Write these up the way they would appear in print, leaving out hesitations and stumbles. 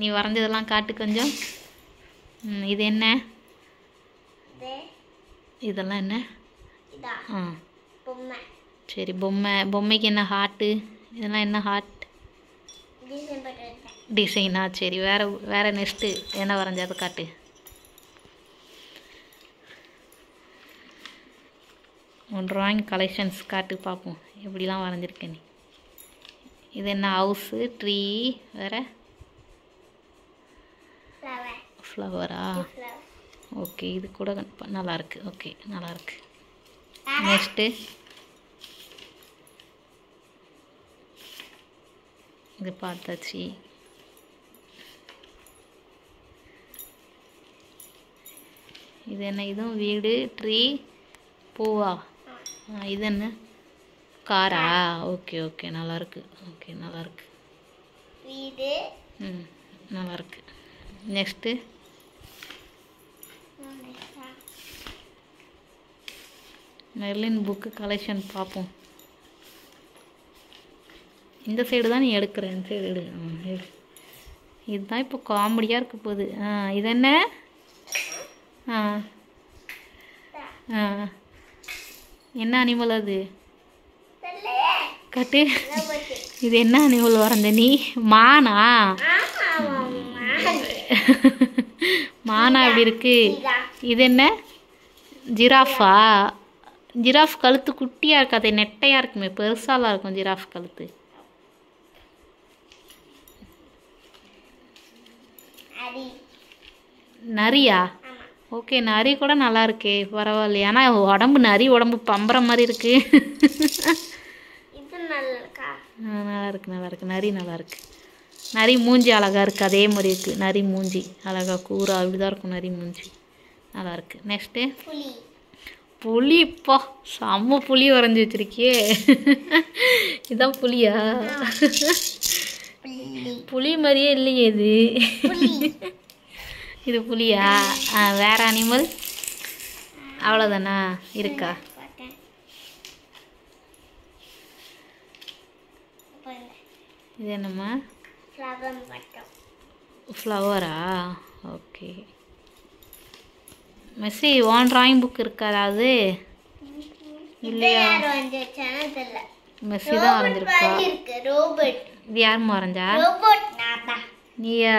நீ வரைஞ்சதெல்லாம் காட்டு கொஞ்சம். இது என்ன? இதெல்லாம் என்ன? சரி, பொம்மைக்கு என்ன ஹார்ட்டு? இதெல்லாம் என்ன ஹார்ட் டிசைனா? சரி, வேற நெக்ஸ்ட்டு என்ன வரைஞ்ச அதை காட்டு. உன் ட்ராயிங் கலெக்ஷன்ஸ் காட்டு பார்ப்போம், எப்படிலாம் வரைஞ்சிருக்க நீ. இது என்ன? ஹவுஸு, ட்ரீ, வேற ஃப்ளவரா? ஓகே, இது கூட நல்லாயிருக்கு. ஓகே, நல்லாயிருக்கு. நெக்ஸ்ட்டு இது பார்த்தாச்சு. இது என்ன? இதுவும் வீடு, ட்ரீ, பூவா? இது என்ன? காரா? ஓகே ஓகே, நல்லாயிருக்கு. ஓகே, நல்லாயிருக்கு. வீடு நல்லாயிருக்கு. நெக்ஸ்ட்டு மெர்லின் புக்கு கலெக்ஷன் பார்ப்போம். இந்த சைடு தான் நீ எடுக்கிற, இந்த சைடு எடு. இதுதான் இப்போ காமெடியாக இருக்க போகுது. இது என்ன? என்ன அனிமல் அது? கட்டு. இது என்ன அனிமல் வரைஞ்ச நீ? மானா? மானா அப்படி இருக்கு. இது என்ன? ஜிராஃபா? ஜிராஃப் கழுத்து குட்டியாக இருக்காது, நெட்டையாக இருக்குமே, பெருசாலாம் இருக்கும் ஜிராஃப் கழுத்து. நரியா? ஓகே, நரி கூட நல்லா இருக்கே, பரவாயில்லையே. ஆனால் உடம்பு நரி உடம்பு பம்புற மாதிரி இருக்கு. நல்லா இருக்கு, நல்லா இருக்கு. நரி நல்லா இருக்கு. நரி மூஞ்சி அழகா இருக்கு, அதே மாதிரி இருக்கு. நரி மூஞ்சி அழகா கூரா அப்படிதான் இருக்கும் நரி மூஞ்சி. நல்லா இருக்கு. நெக்ஸ்ட்டு புலி. இப்போ செம்ம புளி வரைஞ்சி வச்சிருக்கியே. இதான் புலியா? புலி மாதிரியே இல்லையே இது. இது புலியா? வேற அனிமல் அவ்வளோதானா இருக்கா? இது என்னம்மா? ஃப்ளவரா? Okay. Messi, own drawing book இருக்காதா அது? இல்லையா? மெஸ்ஸி தான் வரைஞ்சிருக்கா. இது யாரும்மா வரைஞ்சா? நீயா?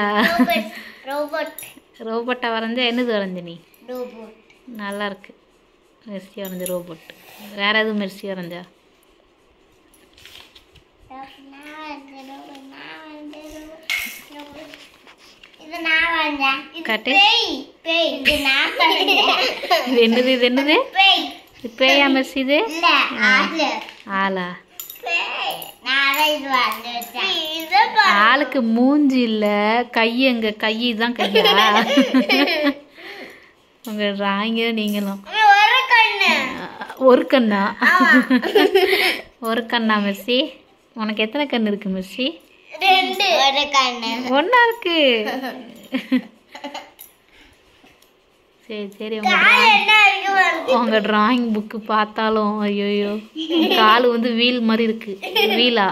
ரோபோட்டா வரைஞ்சா? என்னது வரைஞ்ச நீ? நல்லா இருக்கு. மெர்சி வரைஞ்ச ரோபோட். வேற எதுவும் மெர்சி வரைஞ்சா? காட்டு. இது என்னது? இது என்னது? இது பேயா மெர்சி? இது ஆளா? ஆளுக்கு மூஞ்சி இல்ல, கை எங்க? கை தான் கையா? உங்க டிராயிங்க நீங்களும் ஒரு கண்ணா? ஒரு கண்ணா மெர்சி? உனக்கு எத்தனை கண்ணு இருக்கு மெர்சி? ஒன்னா இருக்கு. சரி சரி, உங்க டிராயிங் புக்கு பார்த்தாலும் ஐயோயோ, காலு வந்து வீல் மாதிரி இருக்கு. வீலா?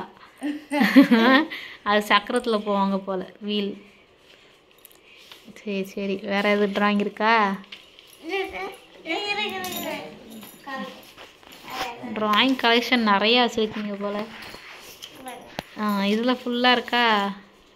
அது சக்கரத்தில் போவாங்க போல, வீல். சரி சரி, வேற எது டிராயிங் இருக்கா? டிராயிங் கலெக்ஷன் நிறையா வச்சுருக்கீங்க போல. இதில் ஃபுல்லாக இருக்கா?